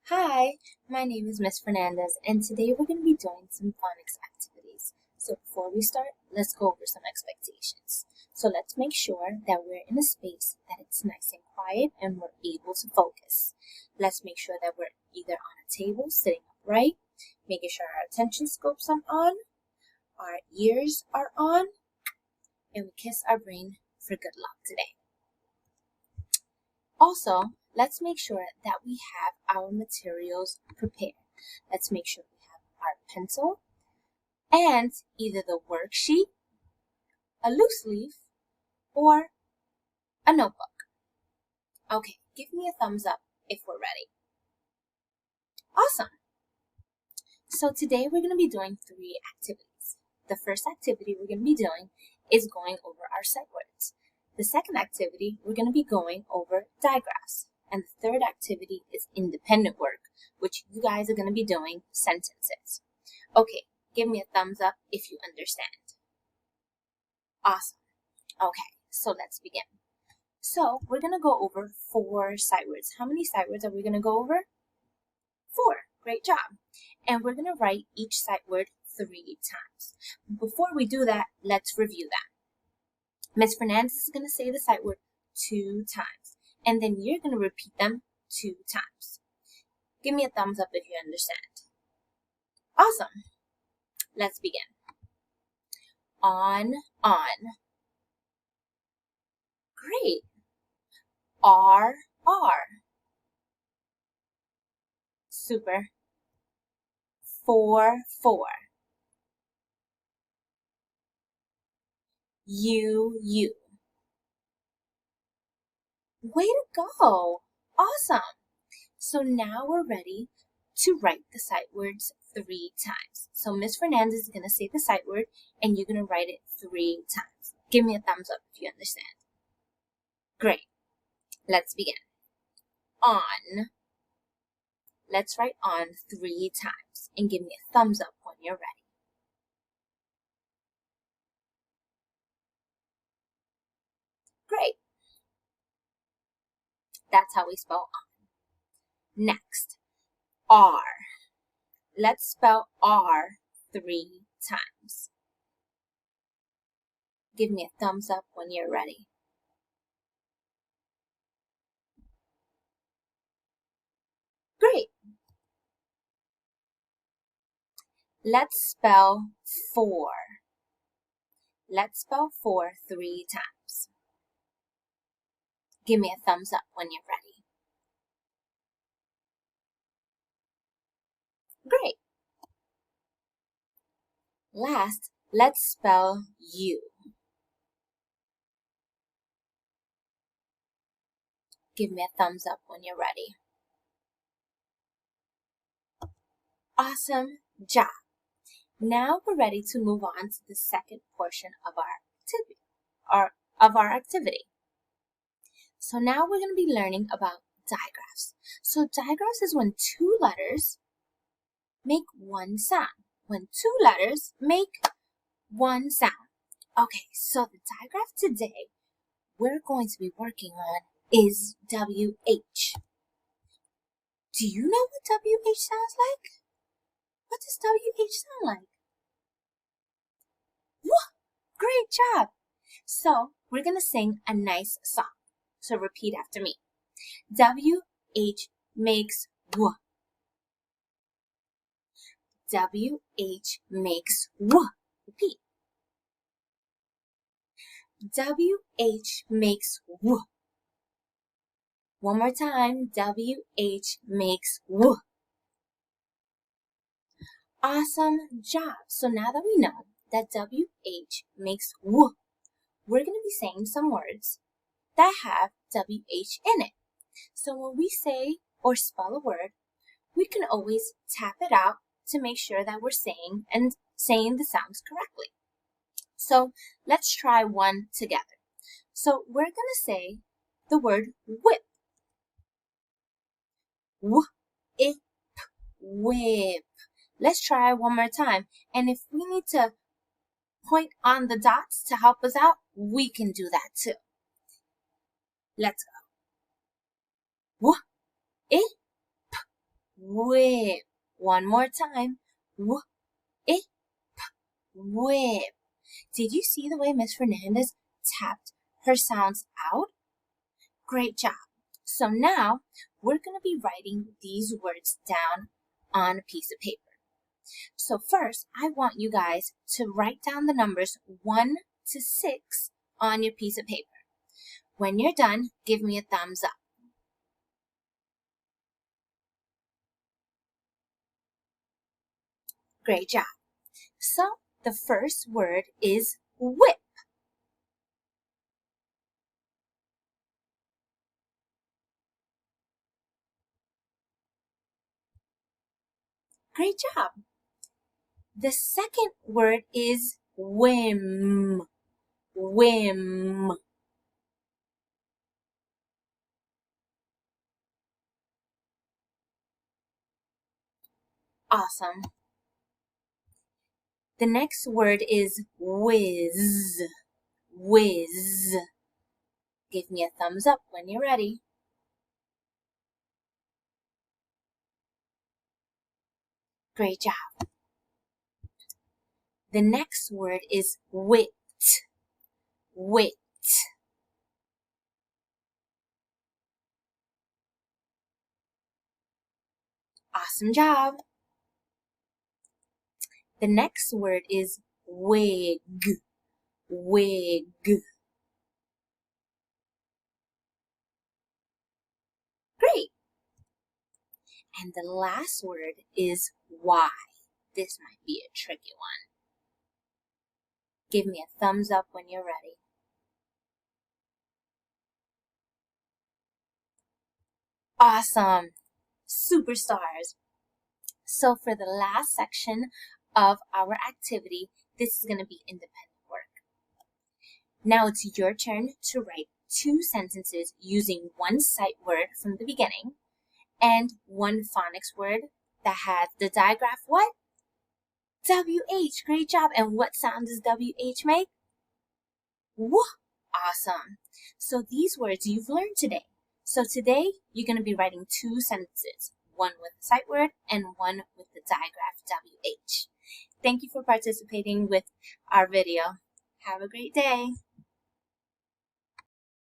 Hi, my name is Miss Fernandez, and today we're going to be doing some phonics activities. So before we start, let's go over some expectations. So let's make sure that we're in a space that it's nice and quiet and we're able to focus. Let's make sure that we're either on a table, sitting upright, making sure our attention scopes are on, our ears are on, and we kiss our brain for good luck today. Also, let's make sure that we have our materials prepared. Let's make sure we have our pencil and either the worksheet, a loose leaf, or a notebook. Okay, give me a thumbs up if we're ready. Awesome. So today we're going to be doing 3 activities. The first activity we're going to be doing is going over our sight words. The second activity, we're going to be going over digraphs. And the third activity is independent work, which you guys are going to be doing sentences. Okay, give me a thumbs up if you understand. Awesome. Okay, so let's begin. So we're going to go over 4 sight words. How many sight words are we going to go over? 4. Great job. And we're going to write each sight word 3 times. Before we do that, let's review that. Ms. Fernandez is going to say the sight word 2 times, and then you're going to repeat them 2 times. Give me a thumbs up if you understand. Awesome. Let's begin. On. Great. R. Super. 4. U. Way to go! Awesome! So now we're ready to write the sight words 3 times. So Miss Fernandez is going to say the sight word and you're going to write it 3 times. Give me a thumbs up if you understand. Great. Let's begin. On. Let's write on 3 times and give me a thumbs up when you're ready. Great. That's how we spell on. Next, R. Let's spell R 3 times. Give me a thumbs up when you're ready. Great. Let's spell 4. Let's spell 4 3 times. Give me a thumbs up when you're ready. Great. Last, let's spell U. Give me a thumbs up when you're ready. Awesome job. Now we're ready to move on to the second portion of our activity. So now we're going to be learning about digraphs. So digraphs is when 2 letters make 1 sound. When 2 letters make 1 sound. Okay, so the digraph today we're going to be working on is WH. Do you know what WH sounds like? What does WH sound like? Whoa, great job! So we're going to sing a nice song. So repeat after me. WH makes W. WH makes W. Repeat. WH makes W. One more time. WH makes W. Awesome job. So now that we know that WH makes W, we're going to be saying some words that have WH in it. So when we say or spell a word, we can always tap it out to make sure that we're saying the sounds correctly. So let's try one together. So we're going to say the word whip. Whip. Let's try one more time. And if we need to point on the dots to help us out, we can do that too. Let's go. whip. One more time. Whip, whip. Did you see the way Miss Fernandez tapped her sounds out? Great job. So now we're going to be writing these words down on a piece of paper. So first, I want you guys to write down the numbers 1 to 6 on your piece of paper. When you're done, give me a thumbs up. Great job. So the first word is whip. Great job. The second word is whim. Whim. Awesome. The next word is whiz. Whiz. Give me a thumbs up when you're ready. Great job. The next word is wit. Wit. Awesome job. The next word is wig. Wig. Great. And the last word is why. This might be a tricky one. Give me a thumbs up when you're ready. Awesome. Superstars. So for the last section of our activity, this is going to be independent work. Now it's your turn to write 2 sentences using one sight word from the beginning and one phonics word that has the digraph what? WH. Great job. And what sound does WH make? Woo. Awesome. So these words you've learned today. So today you're going to be writing 2 sentences, one with the sight word and one with the digraph WH. Thank you for participating with our video. Have a great day.